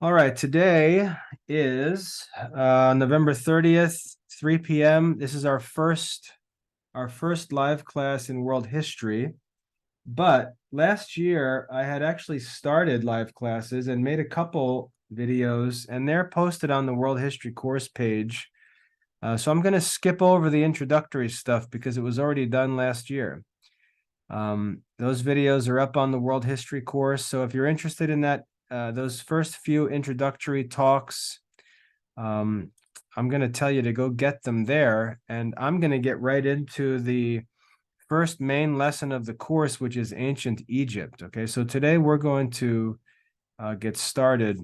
All right, today is November 30th, 3 p.m. This is our first live class in world history. But last year I had actually started live classes and made a couple videos, and they're posted on the world history course page. So I'm going to skip over the introductory stuff because it was already done last year. Those videos are up on the world history course. So if you're interested in that, those first few introductory talks, I'm going to tell you to go get them there. And I'm going to get right into the first main lesson of the course, which is ancient Egypt. Okay, so today we're going to get started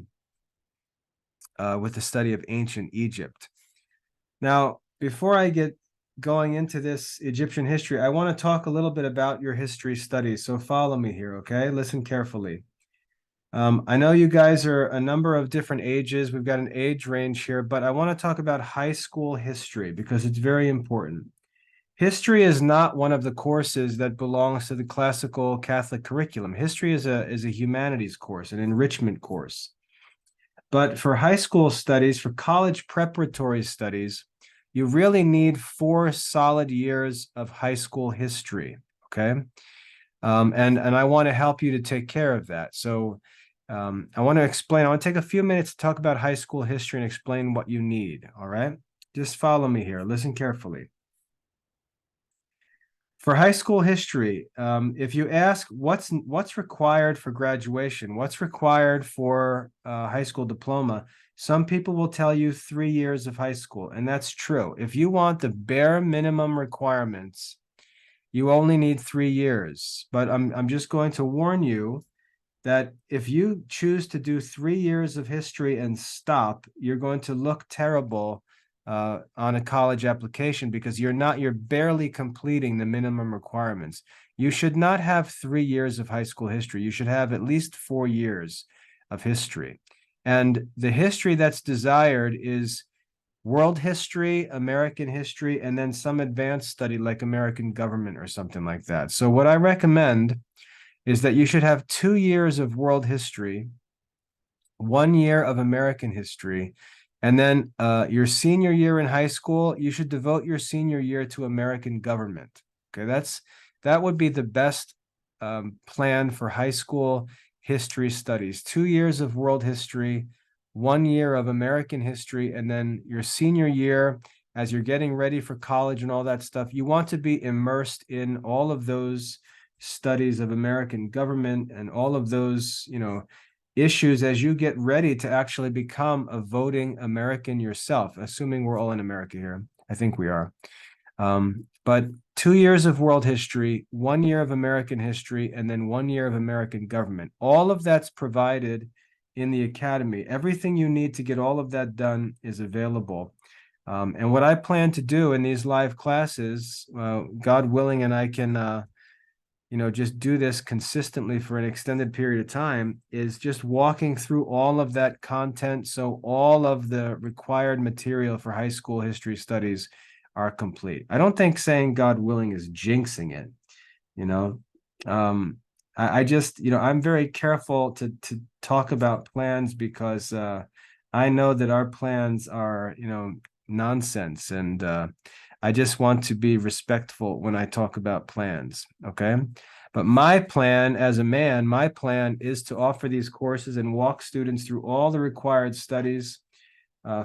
with the study of ancient Egypt. Now, before I get going into this Egyptian history, I want to talk a little bit about your history studies. So follow me here, okay? Listen carefully. I know you guys are a number of different ages. We've got an age range here, but I want to talk about high school history because it's very important. History is not one of the courses that belongs to the classical Catholic curriculum. History is a humanities course, an enrichment course. But for high school studies, for college preparatory studies, you really need 4 solid years of high school history, okay? And I want to help you to take care of that. So I want to take a few minutes to talk about high school history and explain what you need, all right? Just follow me here. Listen carefully. For high school history, if you ask what's required for graduation, what's required for high school diploma, some people will tell you 3 years of high school, and that's true. If you want the bare minimum requirements, you only need 3 years. But I'm just going to warn you that if you choose to do 3 years of history and stop, you're going to look terrible on a college application because you're barely completing the minimum requirements. You should not have 3 years of high school history. You should have at least 4 years of history. And the history that's desired is world history, American history, and then some advanced study like American government or something like that. So what I recommend is that you should have 2 years of world history, 1 year of American history, and then your senior year in high school, you should devote your senior year to American government. Okay, that would be the best plan for high school history studies. 2 years of world history, 1 year of American history, and then your senior year, as you're getting ready for college and all that stuff, you want to be immersed in all of those studies of American government and all of those, issues as you get ready to actually become a voting American yourself, assuming we're all in America here. I think we are. But 2 years of world history, 1 year of American history, and then 1 year of American government. All of that's provided in the academy. Everything you need to get all of that done is available. And what I plan to do in these live classes, God willing, and I can just do this consistently for an extended period of time, is just walking through all of that content. So all of the required material for high school history studies are complete. I don't think saying God willing is jinxing it, you know. I just, I'm very careful to talk about plans because I know that our plans are, nonsense. And I just want to be respectful when I talk about plans, okay? But my plan as a man, my plan is to offer these courses and walk students through all the required studies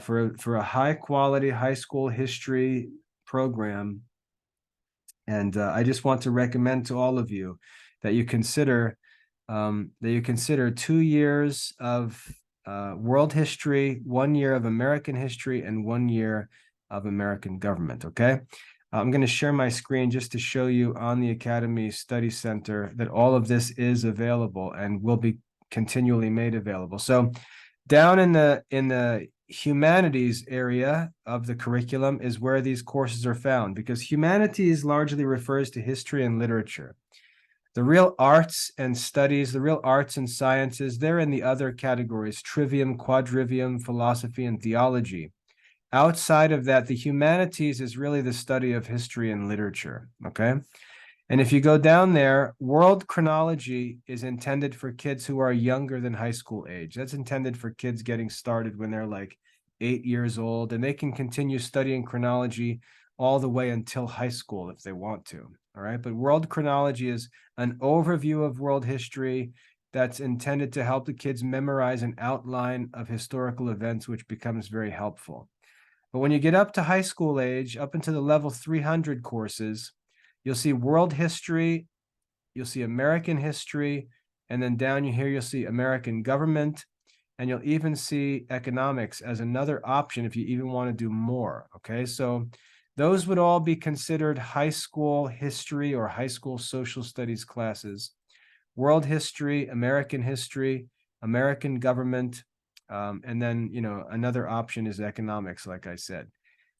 for a high quality high school history program. And I just want to recommend to all of you that you consider 2 years of world history, 1 year of American history, and 1 year of American government, okay? I'm going to share my screen just to show you on the Academy Study Center that all of this is available and will be continually made available. So down in the humanities area of the curriculum is where these courses are found, because humanities largely refers to history and literature. The real arts and studies, the real arts and sciences, they're in the other categories: trivium, quadrivium, philosophy, and theology. Outside of that, the humanities is really the study of history and literature, okay? And if you go down there, world chronology is intended for kids who are younger than high school age. That's intended for kids getting started when they're like 8 years old, and they can continue studying chronology all the way until high school if they want to. All right. But world chronology is an overview of world history that's intended to help the kids memorize an outline of historical events, which becomes very helpful. But when you get up to high school age, up into the level 300 courses, you'll see world history, you'll see American history, and then down here you'll see American government, and you'll even see economics as another option if you even want to do more. Okay, so those would all be considered high school history or high school social studies classes. World history, American government, and then, another option is economics, like I said.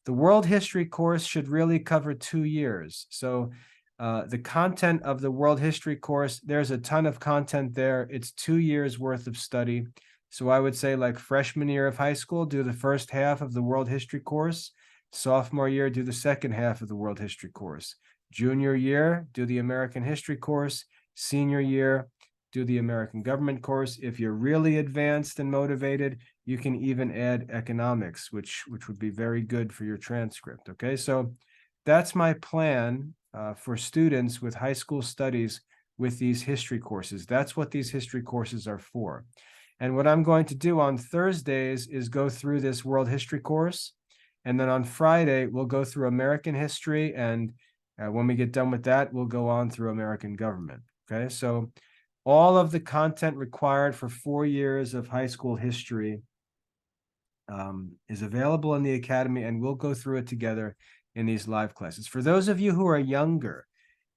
The world history course should really cover 2 years. So the content of the world history course, there's a ton of content there. It's 2 years worth of study. So I would say, like, freshman year of high school, do the first half of the world history course. Sophomore year, do the second half of the world history course. Junior year, do the American history course. Senior year, do the American government course. If you're really advanced and motivated, you can even add economics, which would be very good for your transcript. Okay, so that's my plan for students with high school studies with these history courses. That's what these history courses are for. And what I'm going to do on Thursdays is go through this world history course. And then on Friday, we'll go through American history. And when we get done with that, we'll go on through American government. Okay, so all of the content required for 4 years of high school history is available in the Academy, and we'll go through it together in these live classes. For those of you who are younger,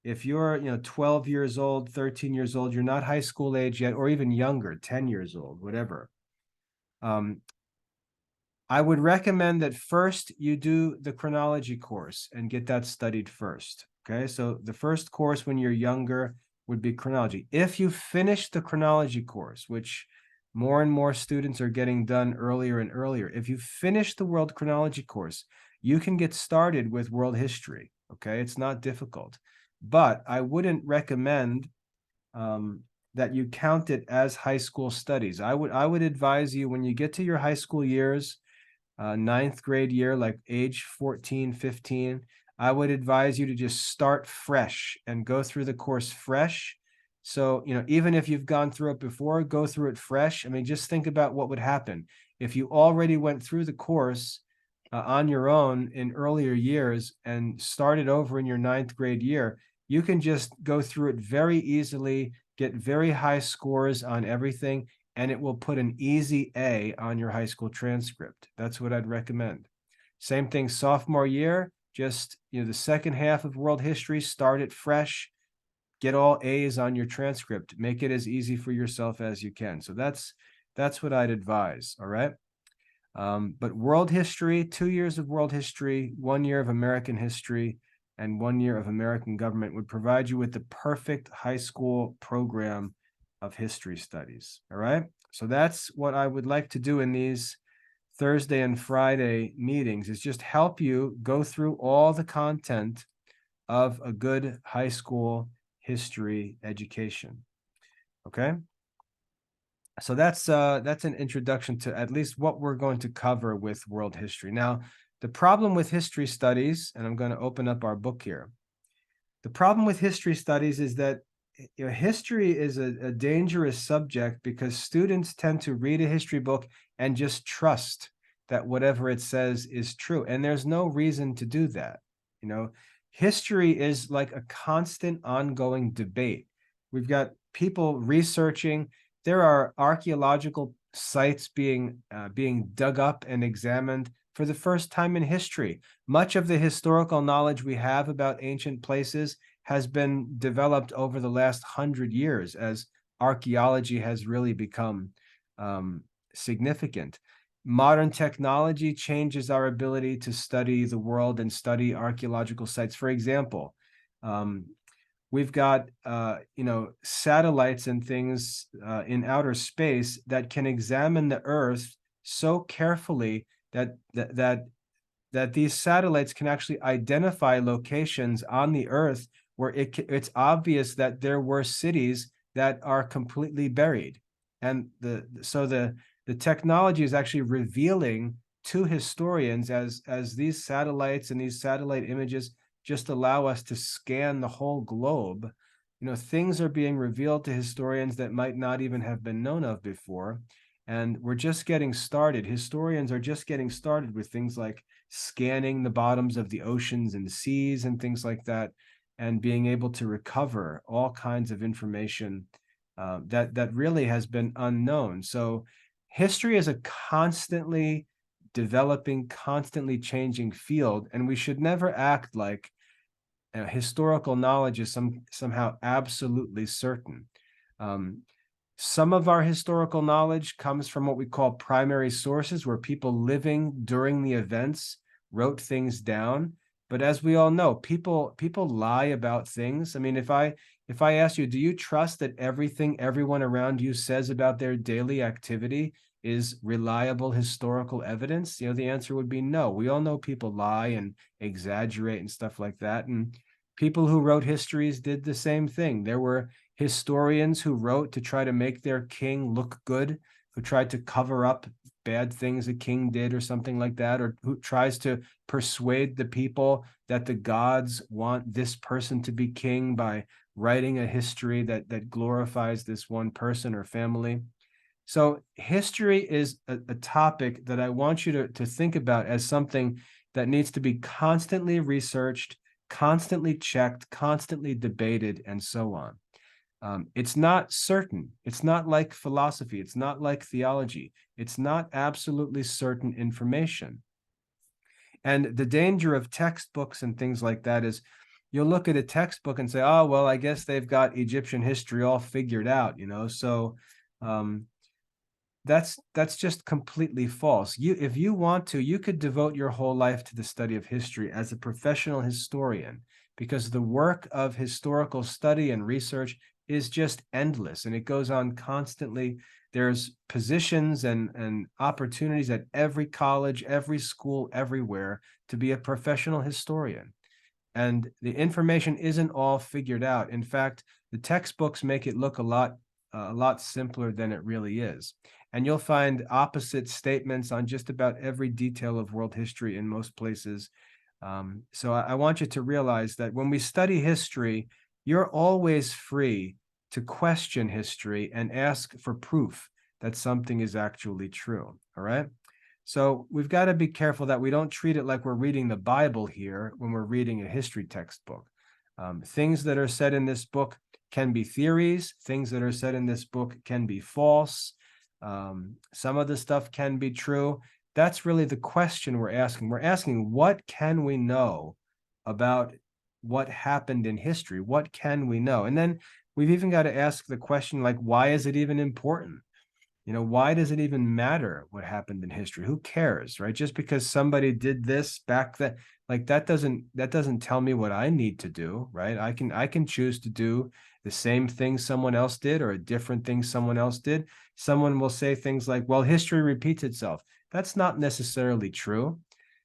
if you're 12 years old, 13 years old, you're not high school age yet, or even younger, 10 years old, whatever. I would recommend that first you do the chronology course and get that studied first. Okay, so the first course when you're younger would be chronology. If you finish the chronology course, which more and more students are getting done earlier and earlier, if you finish the world chronology course, you can get started with world history. Okay, it's not difficult, but I wouldn't recommend that you count it as high school studies. I would advise you, when you get to your high school years, ninth grade year, like age 14, 15, I would advise you to just start fresh and go through the course fresh. So, even if you've gone through it before, go through it fresh. I mean, just think about what would happen if you already went through the course on your own in earlier years and started over in your ninth grade year. You can just go through it very easily, get very high scores on everything, and it will put an easy A on your high school transcript. That's what I'd recommend. Same thing sophomore year, just, the second half of world history, start it fresh, get all A's on your transcript, make it as easy for yourself as you can. So that's what I'd advise, all right? But world history, 2 years of world history, 1 year of American history, and 1 year of American government would provide you with the perfect high school program of history studies. All right. So that's what I would like to do in these Thursday and Friday meetings, is just help you go through all the content of a good high school history education. Okay. So that's an introduction to at least what we're going to cover with world history. Now, the problem with history studies, and I'm going to open up our book here. The problem with history studies is that history is a dangerous subject, because students tend to read a history book and just trust that whatever it says is true. And there's no reason to do that. History is like a constant ongoing debate. We've got people researching. There are archaeological sites being dug up and examined for the first time in history. Much of the historical knowledge we have about ancient places has been developed over the last 100 years as archaeology has really become significant. Modern technology changes our ability to study the world and study archaeological sites. For example, we've got satellites and things in outer space that can examine the Earth so carefully that these satellites can actually identify locations on the Earth where it's obvious that there were cities that are completely buried. And the technology is actually revealing to historians as these satellites and these satellite images just allow us to scan the whole globe. Things are being revealed to historians that might not even have been known of before. And we're just getting started. Historians are just getting started with things like scanning the bottoms of the oceans and seas and things like that, and being able to recover all kinds of information that really has been unknown. So history is a constantly developing, constantly changing field, and we should never act like historical knowledge is somehow absolutely certain. Some of our historical knowledge comes from what we call primary sources, where people living during the events wrote things down. But as we all know, people lie about things. I mean, if I ask you, do you trust that everything everyone around you says about their daily activity is reliable historical evidence? The answer would be no. We all know people lie and exaggerate and stuff like that. And people who wrote histories did the same thing. There were historians who wrote to try to make their king look good, who tried to cover up bad things a king did or something like that, or who tries to persuade the people that the gods want this person to be king by writing a history that glorifies this one person or family. So history is a topic that I want you to think about as something that needs to be constantly researched, constantly checked, constantly debated, and so on. It's not certain. It's not like philosophy. It's not like theology. It's not absolutely certain information. And the danger of textbooks and things like that is you'll look at a textbook and say, oh, well, I guess they've got Egyptian history all figured out, So that's just completely false. If you want to, you could devote your whole life to the study of history as a professional historian, because the work of historical study and research is just endless, and it goes on constantly. There's positions and opportunities at every college, every school, everywhere to be a professional historian. And the information isn't all figured out. In fact, the textbooks make it look a lot simpler than it really is. And you'll find opposite statements on just about every detail of world history in most places. So I want you to realize that when we study history, you're always free to question history and ask for proof that something is actually true. All right. So we've got to be careful that we don't treat it like we're reading the Bible here when we're reading a history textbook. Things that are said in this book can be theories. Things that are said in this book can be false. Some of the stuff can be true. That's really the question we're asking. We're asking, what can we know about what happened in history? What can we know? And then we've even got to ask the question, like, why is it even important? Why does it even matter what happened in history? Who cares, right? Just because somebody did this back then, like that doesn't tell me what I need to do, right? I can choose to do the same thing someone else did or a different thing someone else did. Someone will say things like, well, history repeats itself. That's not necessarily true,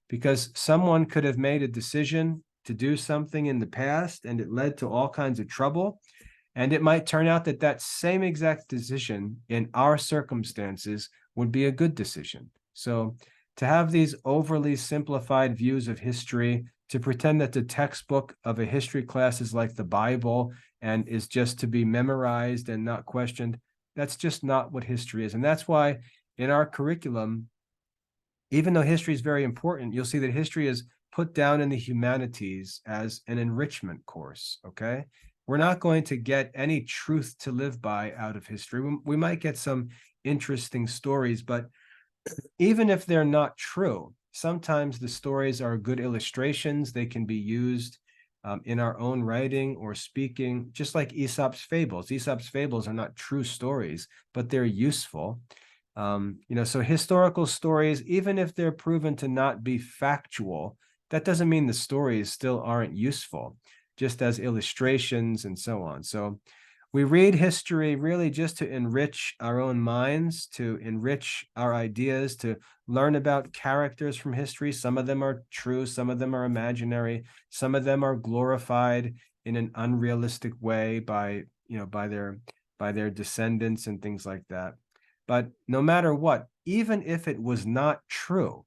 because someone could have made a decision to do something in the past and it led to all kinds of trouble. And it might turn out that that same exact decision in our circumstances would be a good decision. So to have these overly simplified views of history, to pretend that the textbook of a history class is like the Bible and is just to be memorized and not questioned, that's just not what history is. And that's why in our curriculum, even though history is very important, you'll see that history is put down in the humanities as an enrichment course, okay? We're not going to get any truth to live by out of history. We might get some interesting stories, but even if they're not true, sometimes the stories are good illustrations. They can be used in our own writing or speaking, just like Aesop's fables. Aesop's fables are not true stories, but they're useful. So historical stories, even if they're proven to not be factual, that doesn't mean the stories still aren't useful, just as illustrations and so on. So we read history really just to enrich our own minds, to enrich our ideas, to learn about characters from history. Some of them are true, some of them are imaginary, some of them are glorified, in an unrealistic way by, by their descendants and things like that. But no matter what, even if it was not true,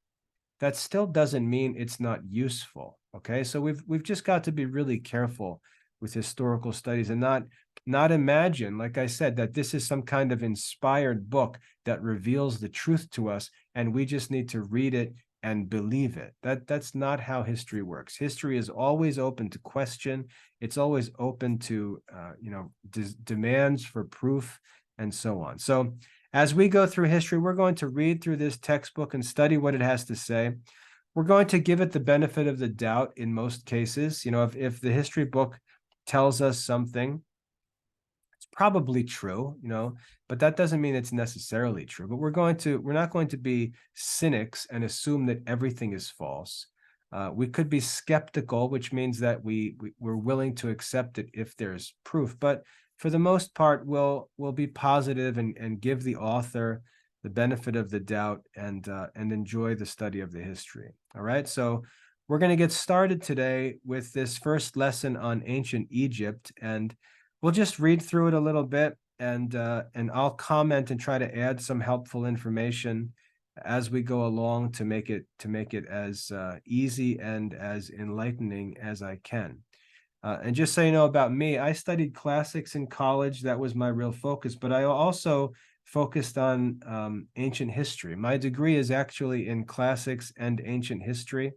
that still doesn't mean it's not useful. Okay, so we've just got to be really careful with historical studies and not imagine, like I said, that this is some kind of inspired book that reveals the truth to us, and we just need to read it and believe it. That's not how history works. History is always open to question. It's always open to demands for proof and so on. So as we go through history, we're going to read through this textbook and study what it has to say. We're going to give it the benefit of the doubt in most cases. If the history book tells us something, it's probably true, but that doesn't mean it's necessarily true. But we're not going to be cynics and assume that everything is false. We could be skeptical, which means that we're willing to accept it if there's proof. But for the most part, we'll be positive and give the author the benefit of the doubt and enjoy the study of the history. All right, so we're going to get started today with this first lesson on ancient Egypt, and we'll just read through it a little bit, and I'll comment and try to add some helpful information as we go along to make it as easy and as enlightening as I can. And just so you know about me, I studied classics in college. That was my real focus, but I also focused on ancient history. My degree is actually in classics and ancient history.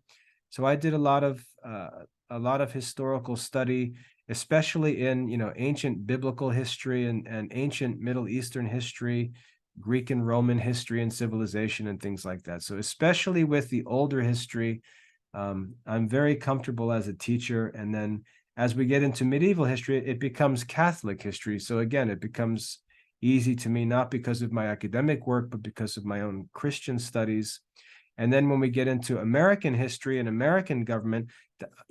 So I did a lot of historical study, especially in, ancient biblical history and ancient Middle Eastern history, Greek and Roman history and civilization and things like that. So especially with the older history, I'm very comfortable as a teacher. And then as we get into medieval history, it becomes Catholic history. So again, it becomes easy to me, not because of my academic work, but because of my own Christian studies. And then when we get into American history and American government,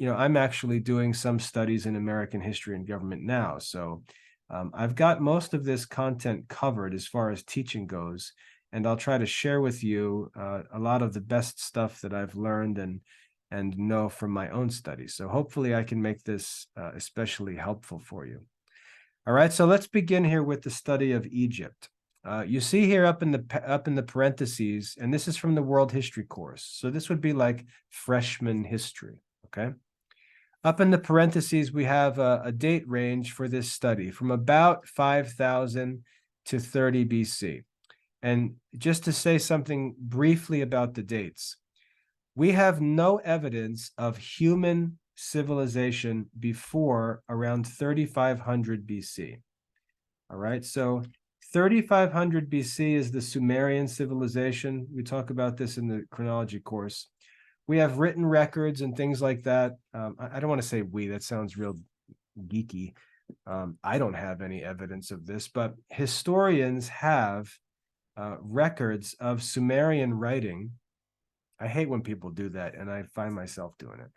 I'm actually doing some studies in American history and government now. So I've got most of this content covered as far as teaching goes, and I'll try to share with you a lot of the best stuff that I've learned and know from my own studies. So hopefully I can make this especially helpful for you. All right, so let's begin here with the study of Egypt. You see here up in the parentheses, and this is from the World History course. So this would be like freshman history, okay? Up in the parentheses, we have a date range for this study from about 5,000 to 30 BC. And just to say something briefly about the dates, we have no evidence of human civilization before around 3,500 BC. All right, so 3,500 BC is the Sumerian civilization. We talk about this in the chronology course. We have written records and things like that. I don't want to say we, that sounds real geeky. I don't have any evidence of this, but historians have records of Sumerian writing. I hate when people do that, and I find myself doing it.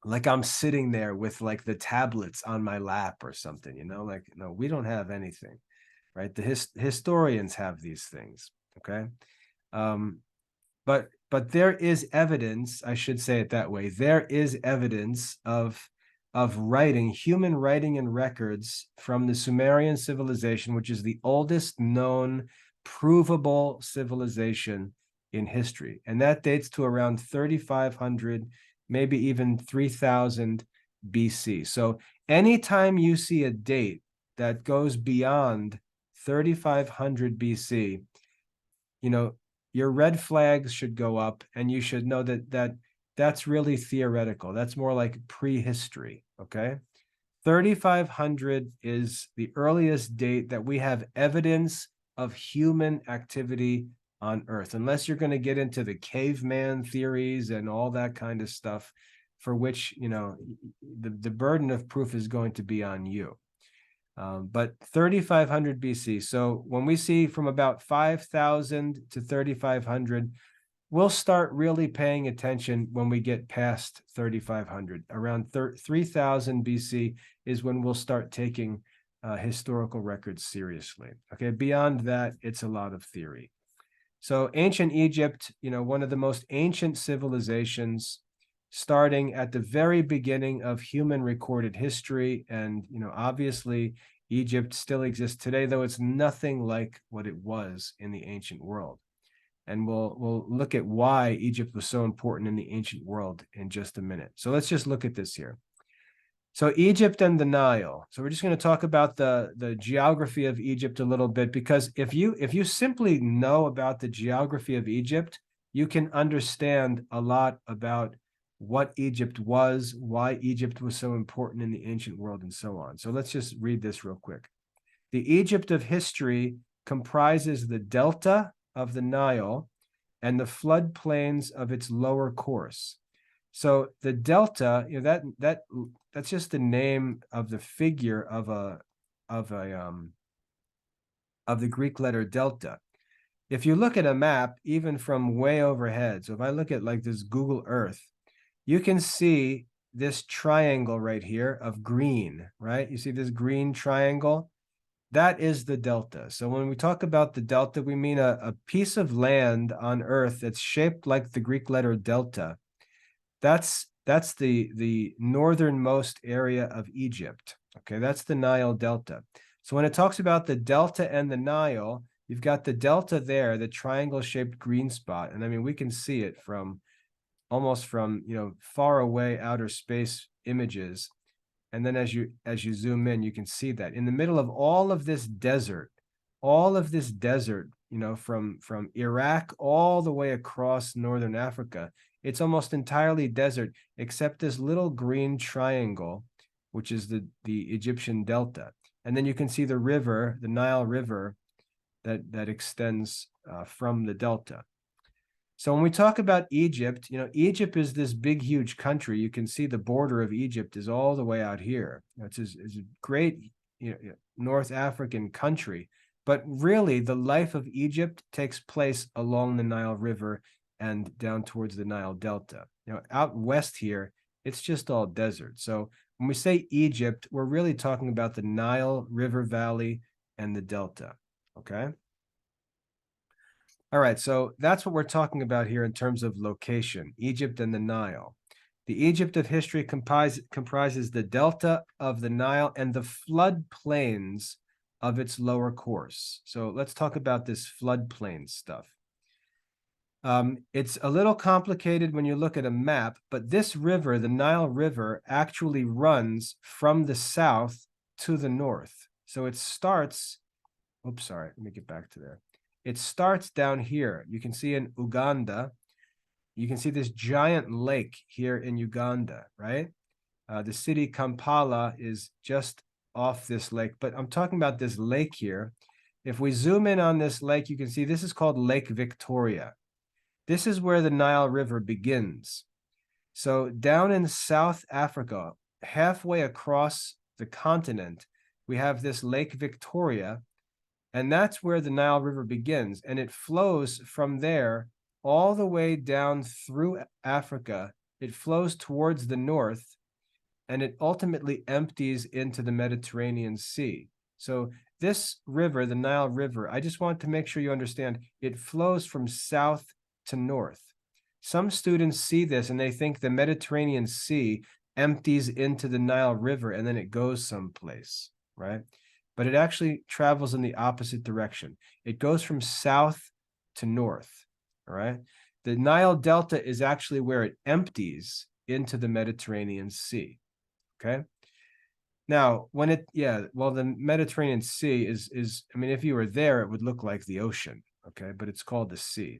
Like I'm sitting there with like the tablets on my lap or something, like, no, we don't have anything, right? The historians have these things, okay? But there is evidence, I should say it that way, there is evidence of writing, human writing and records from the Sumerian civilization, which is the oldest known provable civilization in history. And that dates to around 3,500, maybe even 3,000 BC. So anytime you see a date that goes beyond 3,500 BC, your red flags should go up, and you should know that's really theoretical. That's more like prehistory, okay? 3,500 is the earliest date that we have evidence of human activity on Earth, unless you're going to get into the caveman theories and all that kind of stuff, for which, the burden of proof is going to be on you. But 3,500 BC. So when we see from about 5,000 to 3,500, we'll start really paying attention when we get past 3,500. Around 3,000 BC is when we'll start taking historical records seriously. Okay, beyond that, it's a lot of theory. So ancient Egypt, one of the most ancient civilizations, starting at the very beginning of human recorded history. And, obviously Egypt still exists today, though it's nothing like what it was in the ancient world. And we'll look at why Egypt was so important in the ancient world in just a minute. So let's just look at this here. So Egypt and the Nile. So we're just going to talk about the geography of Egypt a little bit, because if you simply know about the geography of Egypt, you can understand a lot about what Egypt was, why Egypt was so important in the ancient world, and so on. So let's just read this real quick. The Egypt of history comprises the delta of the Nile and the floodplains of its lower course. So the delta, that's just the name of the figure of the Greek letter delta. If you look at a map, even from way overhead, so if I look at like this Google Earth, you can see this triangle right here of green, right? You see this green triangle? That is the delta. So when we talk about the delta, we mean a piece of land on Earth that's shaped like the Greek letter delta. That's the northernmost area of Egypt. Okay, that's the Nile Delta. So when it talks about the delta and the Nile, you've got the delta there, the triangle-shaped green spot. And I mean, we can see it from almost from, far away outer space images. And then as you zoom in, you can see that in the middle of all of this desert, from Iraq all the way across northern Africa, it's almost entirely desert, except this little green triangle, which is the Egyptian delta. And then you can see the river, the Nile River, that extends from the delta. So when we talk about Egypt, Egypt is this big, huge country. You can see the border of Egypt is all the way out here. It's a great, North African country. But really, the life of Egypt takes place along the Nile River and down towards the Nile Delta. Out west here, it's just all desert. So when we say Egypt, we're really talking about the Nile River Valley and the Delta, okay? All right, so that's what we're talking about here in terms of location, Egypt and the Nile. The Egypt of history comprises the delta of the Nile and the floodplains of its lower course. So let's talk about this floodplain stuff. It's a little complicated when you look at a map, but this river, the Nile River, actually runs from the south to the north. So it starts, oops, sorry, let me get back to there. It starts down here. You can see in Uganda, you can see this giant lake here in Uganda, right? The city Kampala is just off this lake, but I'm talking about this lake here. If we zoom in on this lake, you can see this is called Lake Victoria. This is where the Nile River begins. So down in South Africa, halfway across the continent, we have this Lake Victoria, and that's where the Nile River begins. And it flows from there all the way down through Africa. It flows towards the north, and it ultimately empties into the Mediterranean Sea. So this river, the Nile River, I just want to make sure you understand, it flows from south to north. Some students see this and they think the Mediterranean Sea empties into the Nile River and then it goes someplace, right? But it actually travels in the opposite direction. It goes from south to north, all right? The Nile Delta is actually where it empties into the Mediterranean Sea, okay? Now, the Mediterranean Sea is, I mean, if you were there, it would look like the ocean, okay? But it's called the sea.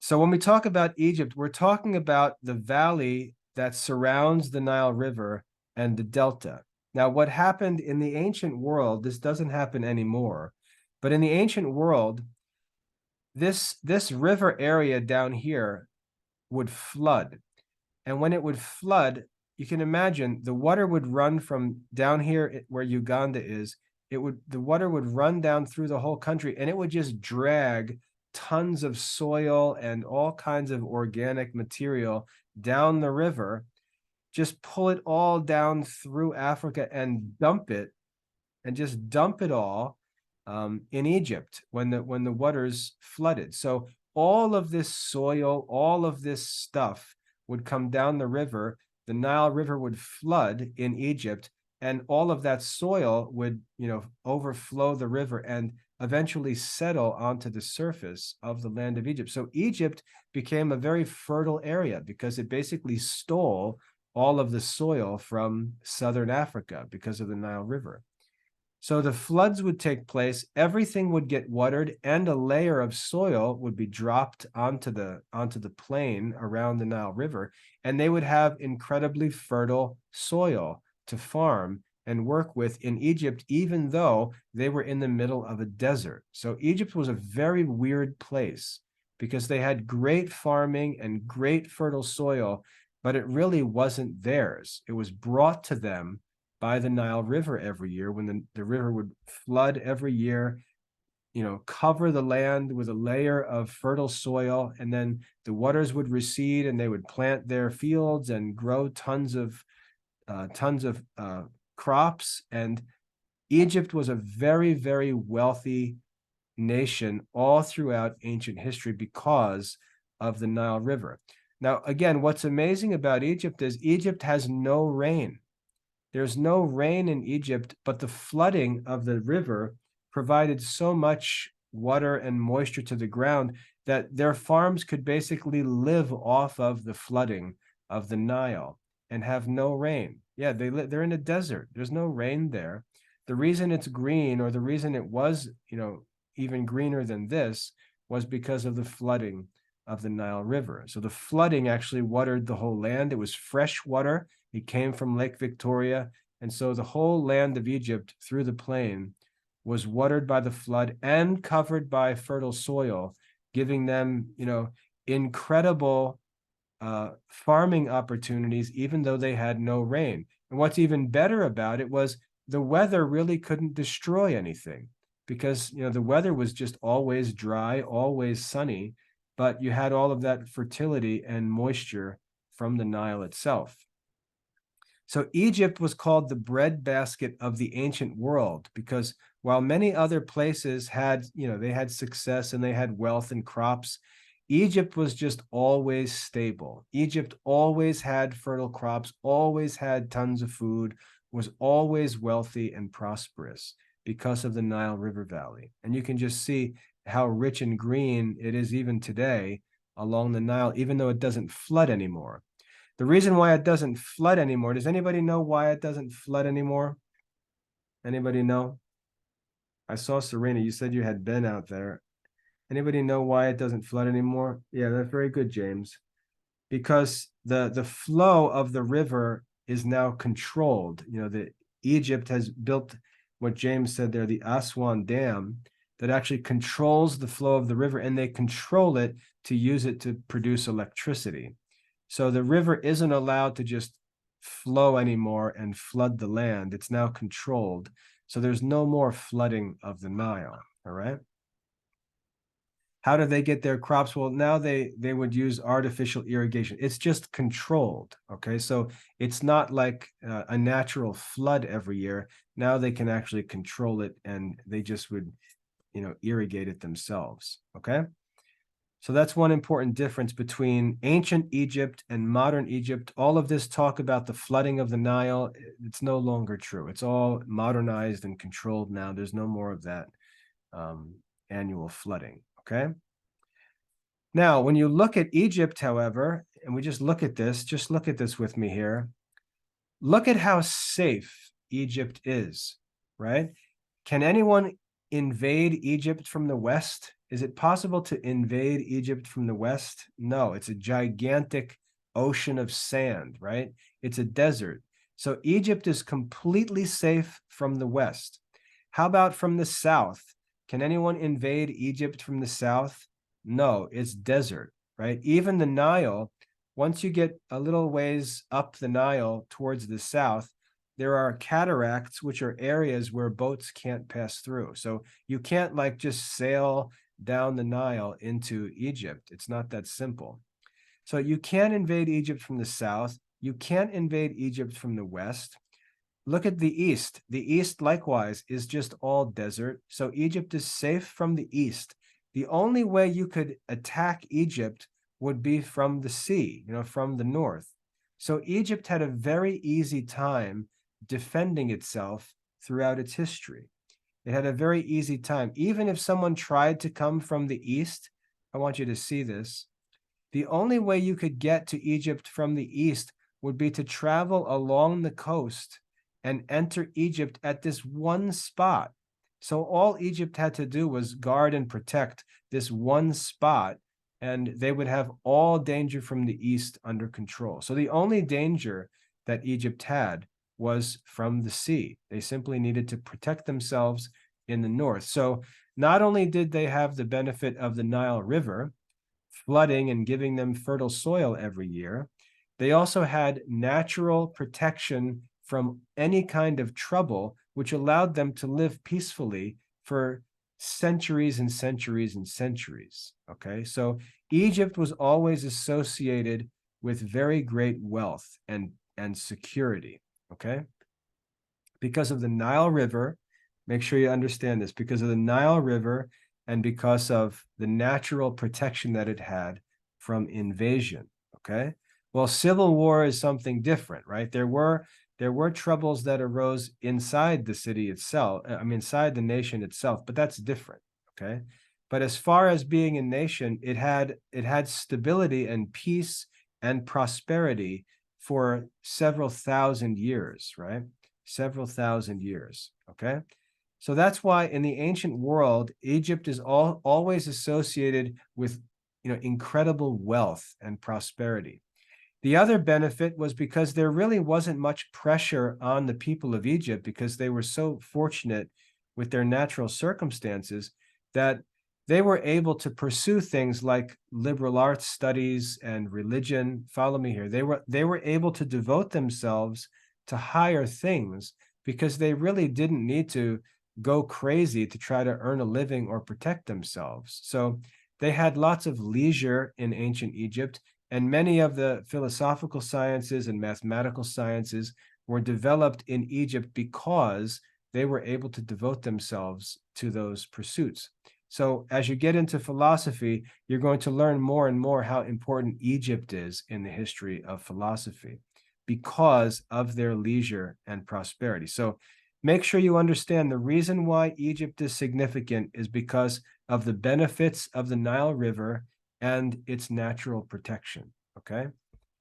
So when we talk about Egypt, we're talking about the valley that surrounds the Nile River and the delta. Now, what happened in the ancient world, this doesn't happen anymore, but in the ancient world, this river area down here would flood. And when it would flood, you can imagine the water would run from down here where Uganda is, the water would run down through the whole country, and it would just drag tons of soil and all kinds of organic material down the river, just pull it all down through Africa and dump it all in Egypt when the waters flooded. So all of this soil, all of this stuff would come down the river. The Nile River would flood in Egypt, and all of that soil would, overflow the river and eventually settle onto the surface of the land of Egypt. So Egypt became a very fertile area because it basically stole all of the soil from southern Africa because of the Nile River. So the floods would take place, everything would get watered, and a layer of soil would be dropped onto the plain around the Nile River, and they would have incredibly fertile soil to farm and work with in Egypt, even though they were in the middle of a desert. So Egypt was a very weird place because they had great farming and great fertile soil, but it really wasn't theirs. It was brought to them by the Nile River every year when the river would flood every year, cover the land with a layer of fertile soil, and then the waters would recede and they would plant their fields and grow tons of crops. And Egypt was a very, very wealthy nation all throughout ancient history because of the Nile River. Now, again, what's amazing about Egypt is Egypt has no rain. There's no rain in Egypt, but the flooding of the river provided so much water and moisture to the ground that their farms could basically live off of the flooding of the Nile and have no rain. Yeah, they're in a desert. There's no rain there. The reason it's green, or the reason it was, even greener than this, was because of the flooding of the Nile River. So the flooding actually watered the whole land. It was fresh water. It came from Lake Victoria. And so the whole land of Egypt through the plain was watered by the flood and covered by fertile soil, giving them, incredible farming opportunities, even though they had no rain. And what's even better about it was the weather really couldn't destroy anything because, the weather was just always dry, always sunny, but you had all of that fertility and moisture from the Nile itself. So Egypt was called the breadbasket of the ancient world because while many other places had, they had success and they had wealth and crops, Egypt was just always stable. Egypt always had fertile crops, always had tons of food, was always wealthy and prosperous because of the Nile River Valley. And you can just see how rich and green it is even today along the Nile, even though it doesn't flood anymore. The reason why it doesn't flood anymore, does anybody know why it doesn't flood anymore? Anybody know? I saw Serena, you said you had been out there. Anybody know why it doesn't flood anymore? Yeah, that's very good, James. Because the flow of the river is now controlled. Egypt has built what James said there, the Aswan Dam, that actually controls the flow of the river, and they control it to use it to produce electricity. So the river isn't allowed to just flow anymore and flood the land. It's now controlled. So there's no more flooding of the Nile, all right? How do they get their crops? Well, now they would use artificial irrigation. It's just controlled, okay? So it's not like a natural flood every year. Now they can actually control it, and they just would, irrigate it themselves, okay? So that's one important difference between ancient Egypt and modern Egypt. All of this talk about the flooding of the Nile, it's no longer true. It's all modernized and controlled now. There's no more of that annual flooding, okay? Now, when you look at Egypt, however, and we just look at this with me here. Look at how safe Egypt is, right? Can anyone invade Egypt from the west? Is it possible to invade Egypt from the west? No, it's a gigantic ocean of sand, right? It's a desert. So Egypt is completely safe from the west. How about from the south? Can anyone invade Egypt from the south? No, it's desert, right? Even the Nile, once you get a little ways up the Nile towards the south, there are cataracts, which are areas where boats can't pass through. So you can't just sail down the Nile into Egypt. It's not that simple. So you can't invade Egypt from the south. You can't invade Egypt from the west. Look at the east. The east, likewise, is just all desert. So Egypt is safe from the east. The only way you could attack Egypt would be from the sea, from the north. So Egypt had a very easy time defending itself throughout its history. It had a very easy time. Even if someone tried to come from the east, I want you to see this. The only way you could get to Egypt from the east would be to travel along the coast and enter Egypt at this one spot. So all Egypt had to do was guard and protect this one spot, and they would have all danger from the east under control. So the only danger that Egypt had was from the sea. They simply needed to protect themselves in the north. So not only did they have the benefit of the Nile River flooding and giving them fertile soil every year, they also had natural protection from any kind of trouble, which allowed them to live peacefully for centuries and centuries and centuries. Okay, so Egypt was always associated with very great wealth and security. Okay, because of the Nile River, make sure you understand this, because of the Nile River and because of the natural protection that it had from invasion. Okay, well, civil war is something different, right? There were troubles that arose inside the city itself, inside the nation itself, but that's different. Okay, but as far as being a nation, it had stability and peace and prosperity for several thousand years, right? Several thousand years. Okay, so that's why in the ancient world, Egypt is always associated with incredible wealth and prosperity. The other benefit was because there really wasn't much pressure on the people of Egypt, because they were so fortunate with their natural circumstances that they were able to pursue things like liberal arts studies and religion. Follow me here. They were able to devote themselves to higher things because they really didn't need to go crazy to try to earn a living or protect themselves. So they had lots of leisure in ancient Egypt, and many of the philosophical sciences and mathematical sciences were developed in Egypt because they were able to devote themselves to those pursuits. So as you get into philosophy, you're going to learn more and more how important Egypt is in the history of philosophy because of their leisure and prosperity. So make sure you understand the reason why Egypt is significant is because of the benefits of the Nile River and its natural protection. Okay,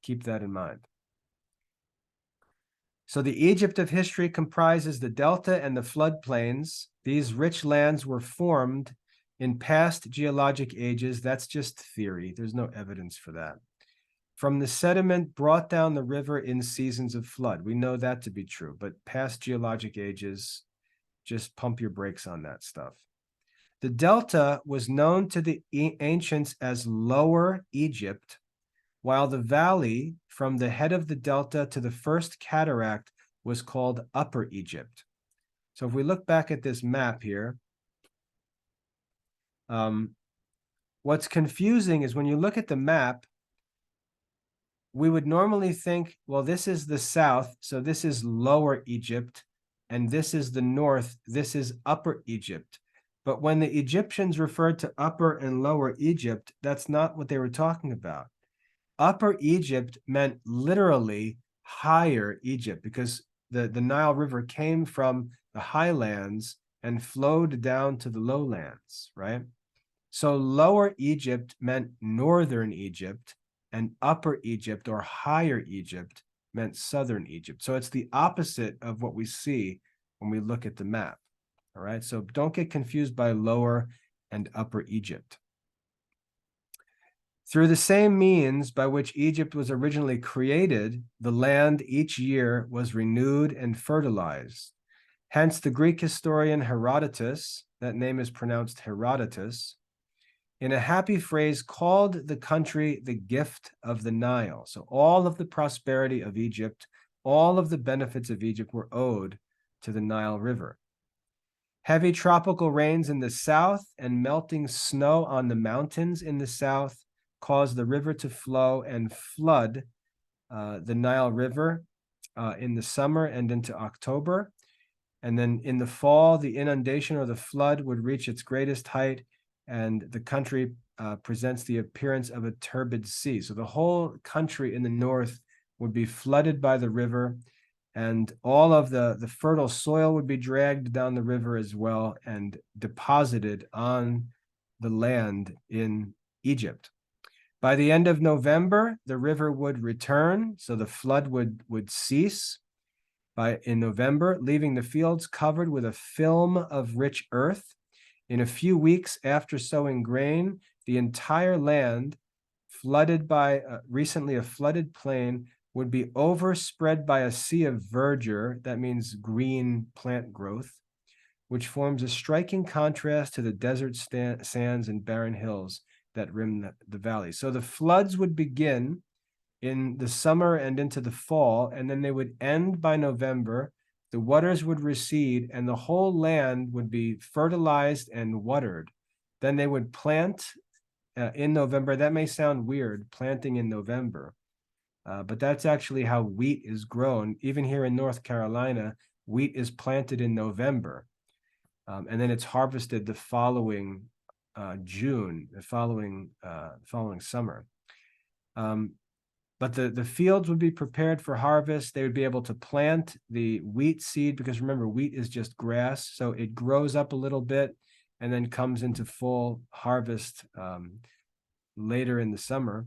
keep that in mind. So the Egypt of history comprises the delta and the floodplains. These rich lands were formed in past geologic ages. That's just theory. There's no evidence for that. From the sediment brought down the river in seasons of flood. We know that to be true, but past geologic ages, just pump your brakes on that stuff. The delta was known to the ancients as Lower Egypt, while the valley from the head of the delta to the first cataract was called Upper Egypt. So if we look back at this map here, what's confusing is when you look at the map, we would normally think, well, this is the south, so this is Lower Egypt, and this is the north, this is Upper Egypt. But when the Egyptians referred to Upper and Lower Egypt, that's not what they were talking about. Upper Egypt meant literally higher Egypt, because the Nile River came from the highlands and flowed down to the lowlands, right? So Lower Egypt meant northern Egypt, and Upper Egypt or higher Egypt meant southern Egypt. So it's the opposite of what we see when we look at the map. All right, so don't get confused by Lower and Upper Egypt. Through the same means by which Egypt was originally created, the land each year was renewed and fertilized. Hence, the Greek historian Herodotus, that name is pronounced Herodotus, in a happy phrase called the country the gift of the Nile. So all of the prosperity of Egypt, all of the benefits of Egypt were owed to the Nile River. Heavy tropical rains in the south and melting snow on the mountains in the south caused the river to flow and flood the Nile River in the summer and into October. And then in the fall, the inundation or the flood would reach its greatest height, and the country presents the appearance of a turbid sea. So the whole country in the north would be flooded by the river, and all of the fertile soil would be dragged down the river as well and deposited on the land in Egypt. By the end of November, the river would return, so the flood would cease in November, leaving the fields covered with a film of rich earth. In a few weeks after sowing grain, the entire land, flooded by recently a flooded plain, would be overspread by a sea of verdure, that means green plant growth, which forms a striking contrast to the desert sands and barren hills that rim the valley. So the floods would begin in the summer and into the fall, and then they would end by November. The waters would recede, and the whole land would be fertilized and watered. Then they would plant in November. That may sound weird, planting in November, but that's actually how wheat is grown. Even here in North Carolina, wheat is planted in November, and then it's harvested the following June, the following summer. But the fields would be prepared for harvest. They would be able to plant the wheat seed, because remember, wheat is just grass. So it grows up a little bit and then comes into full harvest later in the summer.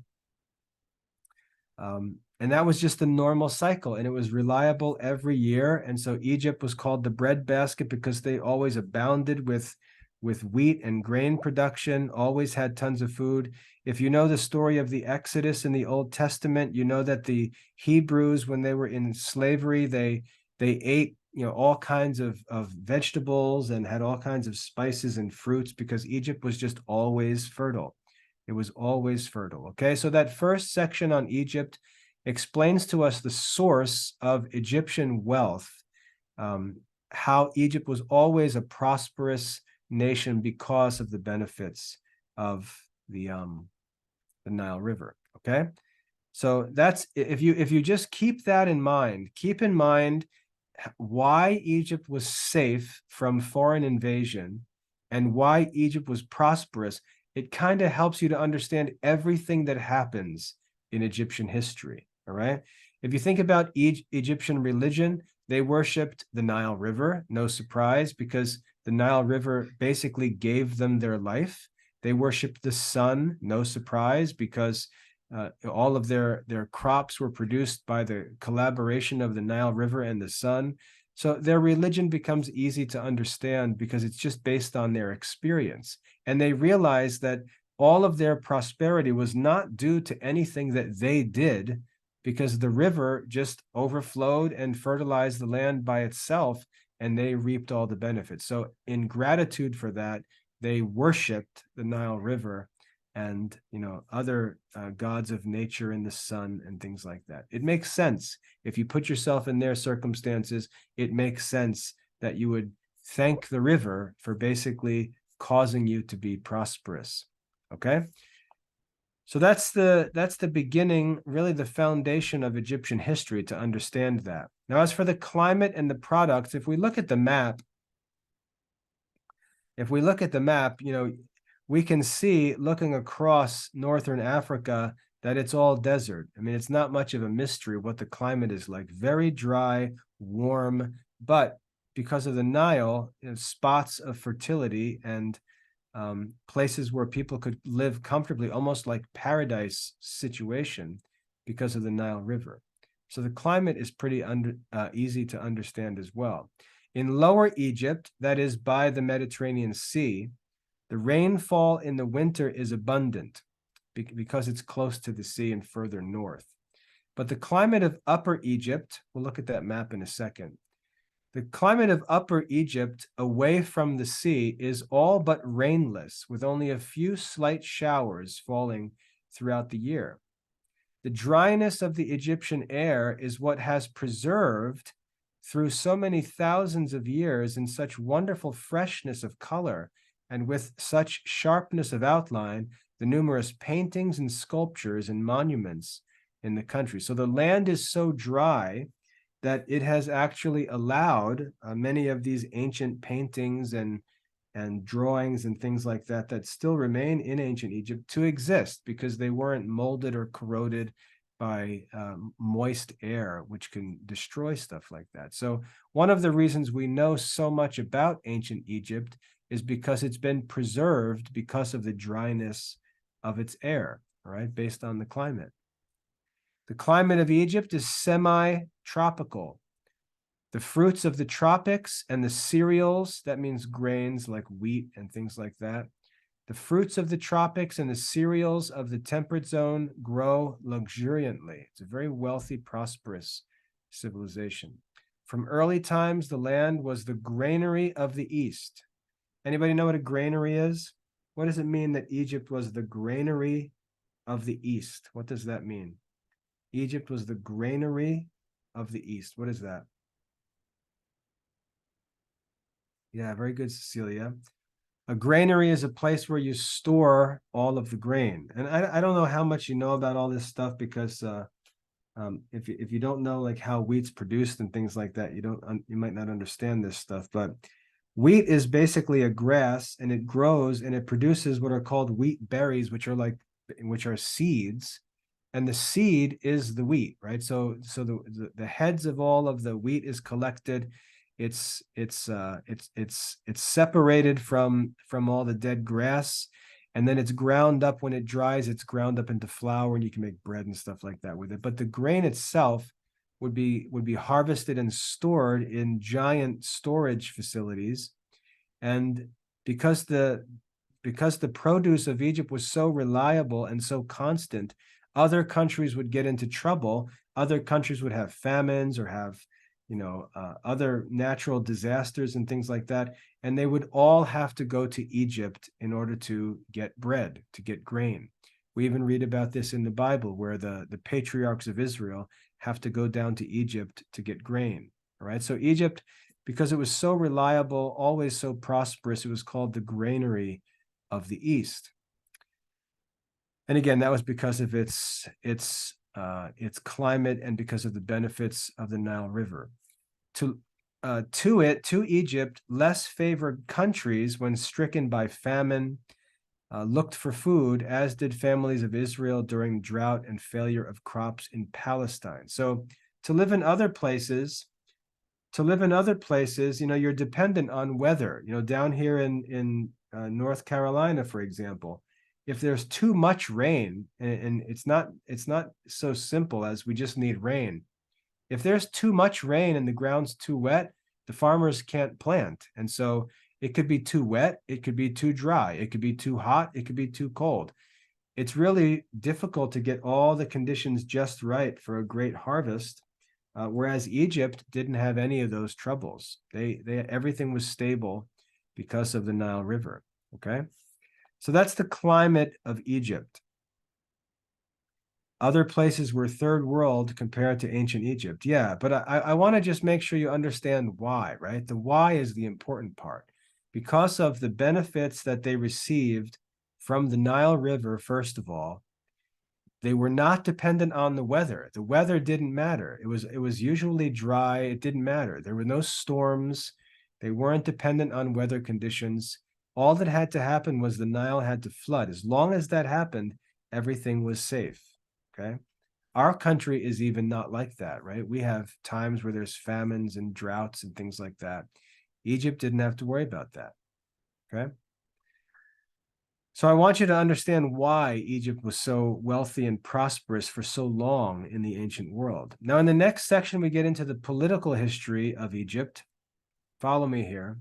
And that was just the normal cycle, and it was reliable every year. And so Egypt was called the breadbasket because they always abounded with wheat and grain production, always had tons of food. If you know the story of the Exodus in the Old Testament, you know that the Hebrews, when they were in slavery, they ate all kinds of vegetables and had all kinds of spices and fruits, because Egypt was just always fertile. It was always fertile. Okay, so that first section on Egypt explains to us the source of Egyptian wealth, how Egypt was always a prosperous nation because of the benefits of the Nile River. Okay, so that's, if you just keep that in mind, keep in mind why Egypt was safe from foreign invasion and why Egypt was prosperous. It kind of helps you to understand everything that happens in Egyptian history. All right. If you think about Egyptian religion, they worshipped the Nile River. No surprise, because the Nile River basically gave them their life. They worshipped the sun. No surprise, because all of their crops were produced by the collaboration of the Nile River and the sun. So their religion becomes easy to understand because it's just based on their experience. And they realize that all of their prosperity was not due to anything that they did, because the river just overflowed and fertilized the land by itself, and they reaped all the benefits. So in gratitude for that, they worshiped the Nile River and other gods of nature and the sun and things like that. It makes sense. If you put yourself in their circumstances, it makes sense that you would thank the river for basically causing you to be prosperous. Okay, so that's the beginning, really the foundation of Egyptian history, to understand that. Now, as for the climate and the products, if we look at the map, we can see, looking across northern Africa, that it's all desert. I mean, it's not much of a mystery what the climate is like. Very dry, warm, but because of the Nile, spots of fertility and places where people could live comfortably, almost like paradise situation, because of the Nile River. So the climate is pretty easy to understand as well. In Lower Egypt, that is by the Mediterranean Sea, the rainfall in the winter is abundant because it's close to the sea and further north. But the climate of Upper Egypt, we'll look at that map in a second. The climate of Upper Egypt, away from the sea, is all but rainless, with only a few slight showers falling throughout the year. The dryness of the Egyptian air is what has preserved, through so many thousands of years, in such wonderful freshness of color and with such sharpness of outline, the numerous paintings and sculptures and monuments in the country. So the land is so dry that it has actually allowed many of these ancient paintings and and drawings and things like that that still remain in ancient Egypt to exist because they weren't molded or corroded by moist air, which can destroy stuff like that. So one of the reasons we know so much about ancient Egypt is because it's been preserved because of the dryness of its air, right, based on the climate. The climate of Egypt is semi-tropical. The fruits of the tropics and the cereals, that means grains like wheat and things like that. The fruits of the tropics and the cereals of the temperate zone grow luxuriantly. It's a very wealthy, prosperous civilization. From early times, the land was the granary of the East. Anybody know what a granary is? What does it mean that Egypt was the granary of the East? What does that mean? Egypt was the granary of the East. What is that? Yeah, very good, Cecilia. A granary is a place where you store all of the grain. And I don't know how much you know about all this stuff because if you don't know like how wheat's produced and things like that, you might not understand this stuff. But wheat is basically a grass, and it grows and it produces what are called wheat berries, which are seeds. And the seed is the wheat, right? So the heads of all of the wheat is collected. It's separated from all the dead grass, and then it's ground up. When it dries, it's ground up into flour, and you can make bread and stuff like that with it. But the grain itself would be harvested and stored in giant storage facilities. And because the produce of Egypt was so reliable and so constant, other countries would get into trouble. Other countries would have famines or have, other natural disasters and things like that. And they would all have to go to Egypt in order to get bread, to get grain. We even read about this in the Bible, where the patriarchs of Israel have to go down to Egypt to get grain. All right. So Egypt, because it was so reliable, always so prosperous, it was called the granary of the East. And again, that was because of its climate and because of the benefits of the Nile River. To Egypt, less favored countries, when stricken by famine, looked for food, as did families of Israel during drought and failure of crops in Palestine. So to live in other places, you're dependent on weather. Down here in North Carolina, for example, if there's too much rain, and it's not so simple as we just need rain. If there's too much rain and the ground's too wet, the farmers can't plant. And so it could be too wet, it could be too dry, it could be too hot, it could be too cold. It's really difficult to get all the conditions just right for a great harvest. Whereas Egypt didn't have any of those troubles. Everything was stable because of the Nile River. Okay. So that's the climate of Egypt. Other places were third world compared to ancient Egypt. Yeah, but I want to just make sure you understand why, right? The why is the important part. Because of the benefits that they received from the Nile River, first of all, they were not dependent on the weather. The weather didn't matter. It was usually dry. It didn't matter. There were no storms. They weren't dependent on weather conditions. All that had to happen was the Nile had to flood. As long as that happened, everything was safe. Okay. Our country is even not like that, right? We have times where there's famines and droughts and things like that. Egypt didn't have to worry about that. Okay. So I want you to understand why Egypt was so wealthy and prosperous for so long in the ancient world. Now, in the next section, we get into the political history of Egypt. Follow me here.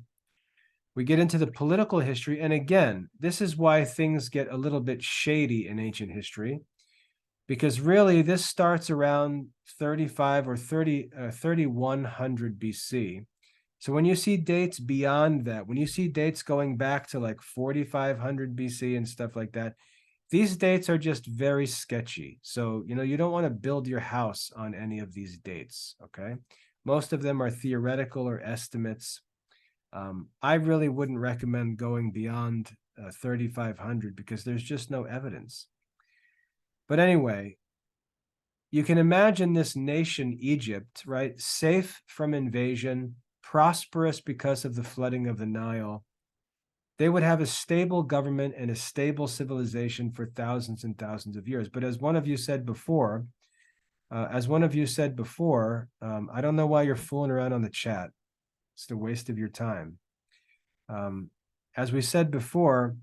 We get into the political history. And again, this is why things get a little bit shady in ancient history, because really this starts around 35 or 3100 BC. So when you see dates beyond that, when you see dates going back to like 4500 BC and stuff like that, these dates are just very sketchy. So, you don't want to build your house on any of these dates, okay? Most of them are theoretical or estimates. I really wouldn't recommend going beyond 3500 because there's just no evidence. But anyway, you can imagine this nation, Egypt, right? Safe from invasion, prosperous because of the flooding of the Nile. they would have a stable government and a stable civilization for thousands and thousands of years. But as one of you said before, I don't know why you're fooling around on the chat. It's the waste of your time. As we said before,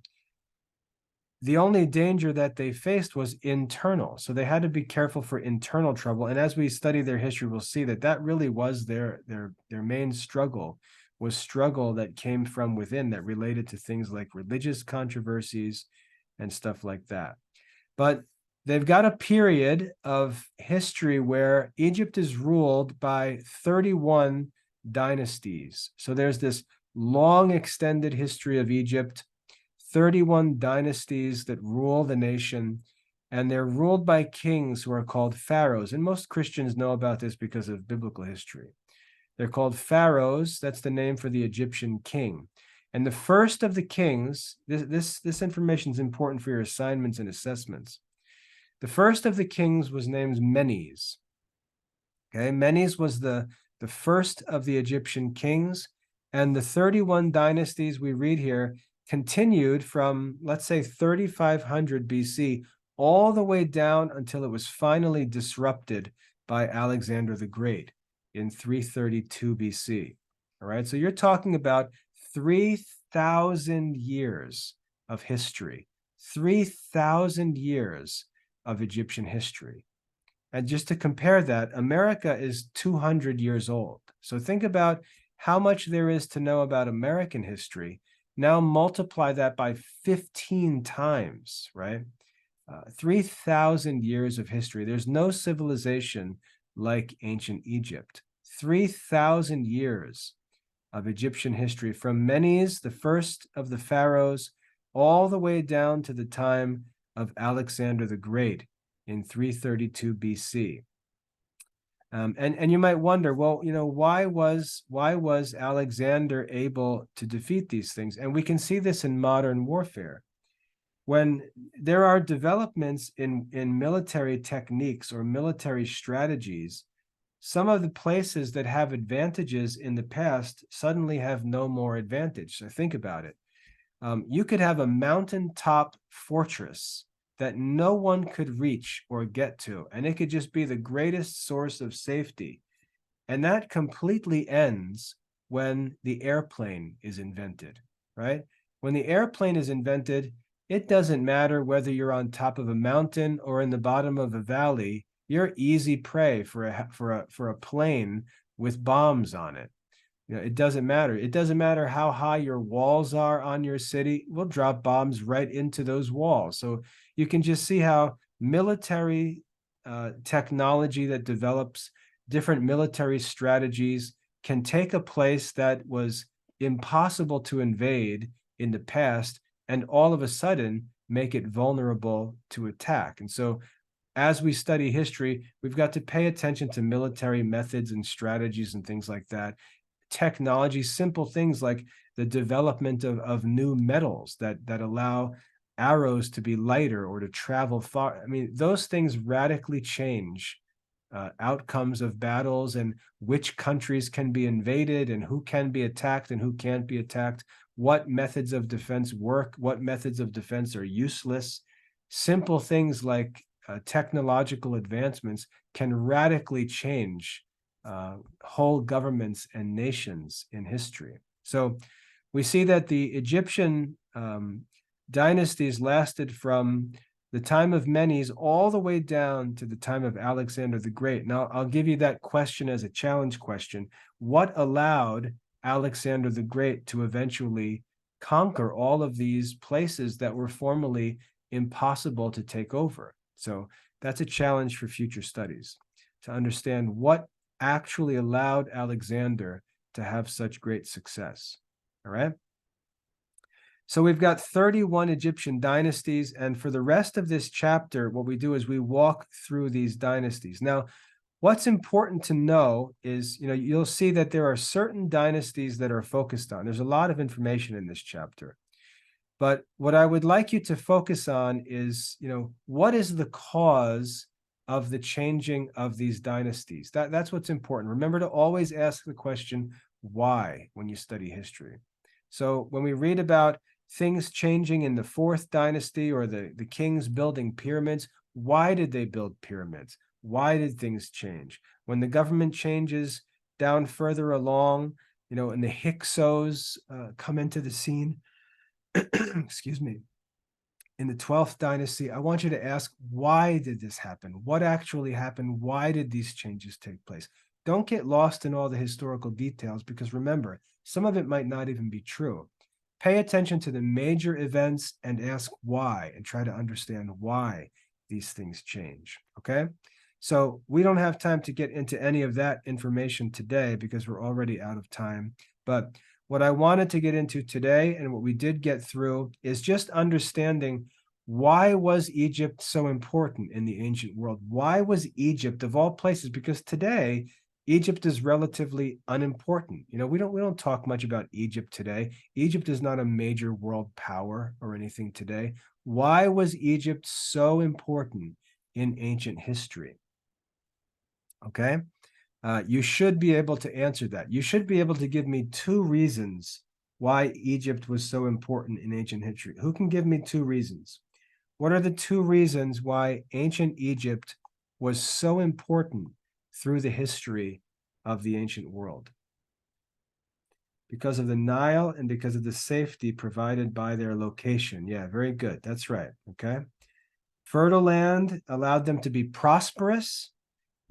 the only danger that they faced was internal. So they had to be careful for internal trouble. And as we study their history, we'll see that that really was their main struggle, was struggle that came from within, that related to things like religious controversies and stuff like that. But they've got a period of history where Egypt is ruled by 31 dynasties. So there's this long extended history of Egypt, 31 dynasties that rule the nation, and they're ruled by kings who are called pharaohs. And most Christians know about this because of biblical history. They're called pharaohs. That's the name for the Egyptian king. And the first of the kings, this information is important for your assignments and assessments. The first of the kings was named Menes. Okay, Menes was the first of the Egyptian kings, and the 31 dynasties we read here continued from, let's say, 3500 BC all the way down until it was finally disrupted by Alexander the Great in 332 BC. All right, so you're talking about 3,000 years of history, 3,000 years of Egyptian history. And just to compare that, America is 200 years old. So think about how much there is to know about American history. Now multiply that by 15 times, right? 3,000 years of history. There's no civilization like ancient Egypt. 3,000 years of Egyptian history, from Menes, the first of the pharaohs, all the way down to the time of Alexander the Great in 332 BC. And you might wonder, well, why was Alexander able to defeat these things? And we can see this in modern warfare. When there are developments in military techniques or military strategies, some of the places that have advantages in the past suddenly have no more advantage. So think about it. You could have a mountaintop fortress that no one could reach or get to, and it could just be the greatest source of safety. And that completely ends when the airplane is invented, right? When the airplane is invented, it doesn't matter whether you're on top of a mountain or in the bottom of a valley. You're easy prey for a plane with bombs on it. It doesn't matter. It doesn't matter how high your walls are on your city. We'll drop bombs right into those walls. So you can just see how military technology that develops different military strategies can take a place that was impossible to invade in the past and all of a sudden make it vulnerable to attack. And so as we study history, we've got to pay attention to military methods and strategies and things like that. Technology, simple things like the development of new metals that allow arrows to be lighter or to travel far. I mean, those things radically change outcomes of battles and which countries can be invaded and who can be attacked and who can't be attacked, what methods of defense work, what methods of defense are useless. Simple things like technological advancements can radically change whole governments and nations in history. So we see that the Egyptian dynasties lasted from the time of Menes all the way down to the time of Alexander the Great. Now, I'll give you that question as a challenge question. What allowed Alexander the Great to eventually conquer all of these places that were formerly impossible to take over? So that's a challenge for future studies, to understand what actually allowed Alexander to have such great success. All right. So we've got 31 Egyptian dynasties, and for the rest of this chapter, what we do is we walk through these dynasties. Now, what's important to know is, you'll see that there are certain dynasties that are focused on. There's a lot of information in this chapter. But what I would like you to focus on is, what is the cause of the changing of these dynasties? That's what's important. Remember to always ask the question, why, when you study history. So when we read about things changing in the fourth dynasty, or the kings building pyramids. Why did they build pyramids? Why did things change? When the government changes down further along, and the Hyksos come into the scene, excuse me, in the 12th dynasty, I want you to ask, why did this happen? What actually happened? Why did these changes take place? Don't get lost in all the historical details, because remember, some of it might not even be true. Pay attention to the major events and ask why, and try to understand why these things change, okay? So we don't have time to get into any of that information today because we're already out of time. But what I wanted to get into today, and what we did get through, is just understanding, why was Egypt so important in the ancient world? Why was Egypt, of all places? Because today, Egypt is relatively unimportant. We don't talk much about Egypt today. Egypt is not a major world power or anything today. Why was Egypt so important in ancient history? Okay. You should be able to answer that. You should be able to give me 2 reasons why Egypt was so important in ancient history. Who can give me 2 reasons? What are the 2 reasons why ancient Egypt was so important through the history of the ancient world? Because of the Nile and because of the safety provided by their location. Yeah, very good. That's right. Okay. Fertile land allowed them to be prosperous,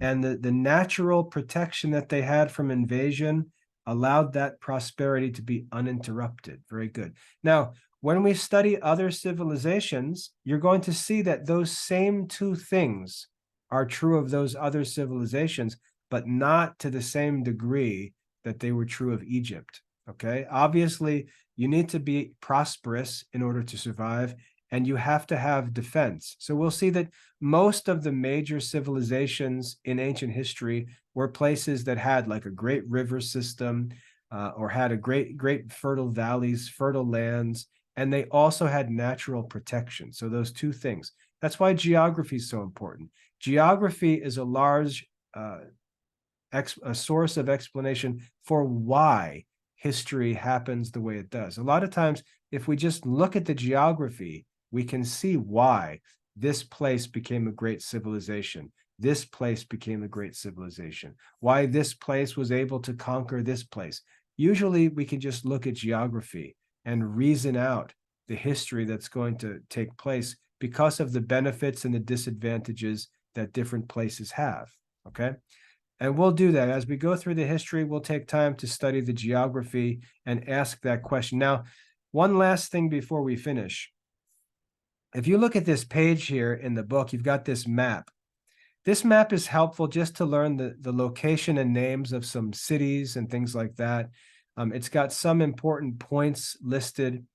and the natural protection that they had from invasion allowed that prosperity to be uninterrupted. Very good. Now, when we study other civilizations, you're going to see that those same 2 things are true of those other civilizations, but not to the same degree that they were true of Egypt. Okay. Obviously, you need to be prosperous in order to survive, and you have to have defense. So we'll see that most of the major civilizations in ancient history were places that had like a great river system, or had a great fertile valleys, fertile lands, and they also had natural protection. So those 2 things. That's why geography is so important. Geography is a large a source of explanation for why history happens the way it does. A lot of times, if we just look at the geography, we can see why this place became a great civilization. This place became a great civilization. Why this place was able to conquer this place. Usually we can just look at geography and reason out the history that's going to take place because of the benefits and the disadvantages that different places have, okay? And we'll do that. As we go through the history, we'll take time to study the geography and ask that question. Now, one last thing before we finish. If you look at this page here in the book, you've got this map. This map is helpful just to learn the location and names of some cities and things like that. It's got some important points listed.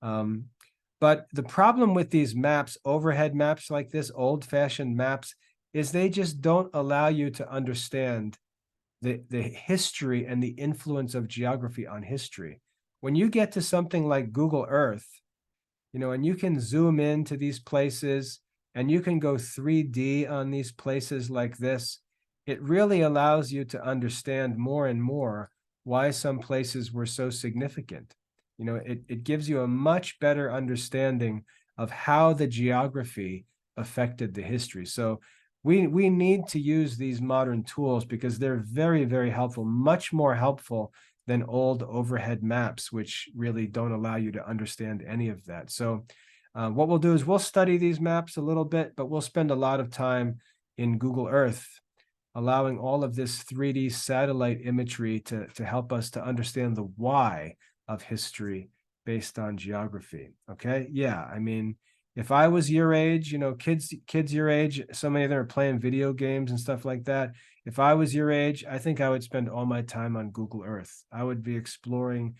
But the problem with these maps, overhead maps like this, old-fashioned maps, is they just don't allow you to understand the history and the influence of geography on history. When you get to something like Google Earth, and you can zoom into these places and you can go 3D on these places like this, it really allows you to understand more and more why some places were so significant. It gives you a much better understanding of how the geography affected the history. So we need to use these modern tools because they're very, very helpful, much more helpful than old overhead maps, which really don't allow you to understand any of that. So what we'll do is we'll study these maps a little bit, but we'll spend a lot of time in Google Earth, allowing all of this 3D satellite imagery to help us to understand the why of history based on geography. Okay. Yeah. I mean, if I was your age, kids your age, so many of them are playing video games and stuff like that. If I was your age, I think I would spend all my time on Google Earth. I would be exploring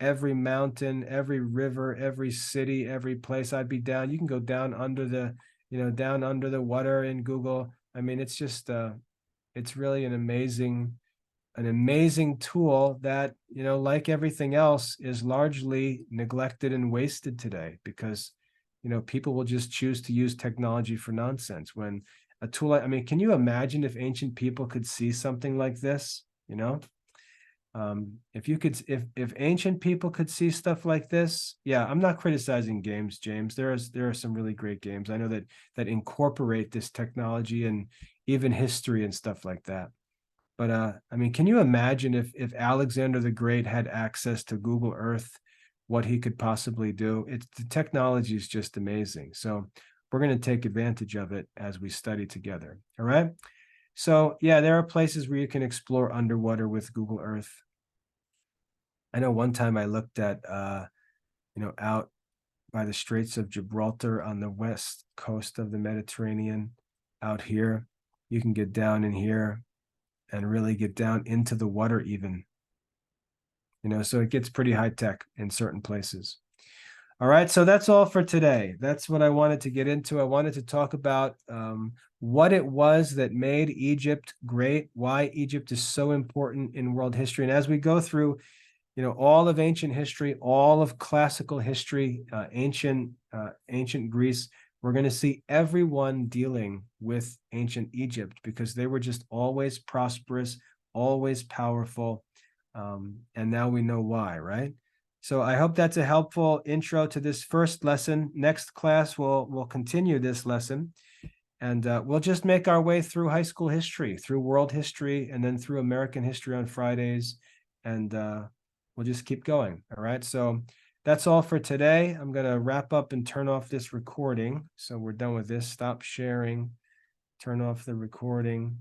every mountain, every river, every city, every place. I'd be down. You can go down under down under the water in Google. I mean, it's just, it's really an amazing tool that, like everything else, is largely neglected and wasted today because, people will just choose to use technology for nonsense. When a tool, I mean, can you imagine if ancient people could see something like this, If ancient people could see stuff like this, yeah, I'm not criticizing games, James. There are some really great games. I know that incorporate this technology and even history and stuff like that. But I mean, can you imagine if Alexander the Great had access to Google Earth, what he could possibly do? It's the technology is just amazing. So we're going to take advantage of it as we study together. All right. So yeah, there are places where you can explore underwater with Google Earth. I know one time I looked at out by the Straits of Gibraltar on the west coast of the Mediterranean out here. You can get down in here and really get down into the water even. So it gets pretty high tech in certain places. All right, so that's all for today. That's what I wanted to get into. I wanted to talk about what it was that made Egypt great, why Egypt is so important in world history. And as we go through, all of ancient history, all of classical history, ancient Greece, we're going to see everyone dealing with ancient Egypt because they were just always prosperous, always powerful. And now we know why, right? So I hope that's a helpful intro to this first lesson. Next class, we'll continue this lesson, and we'll just make our way through high school history, through world history, and then through American history on Fridays, and we'll just keep going. All right. So that's all for today. I'm going to wrap up and turn off this recording. So we're done with this. Stop sharing, turn off the recording.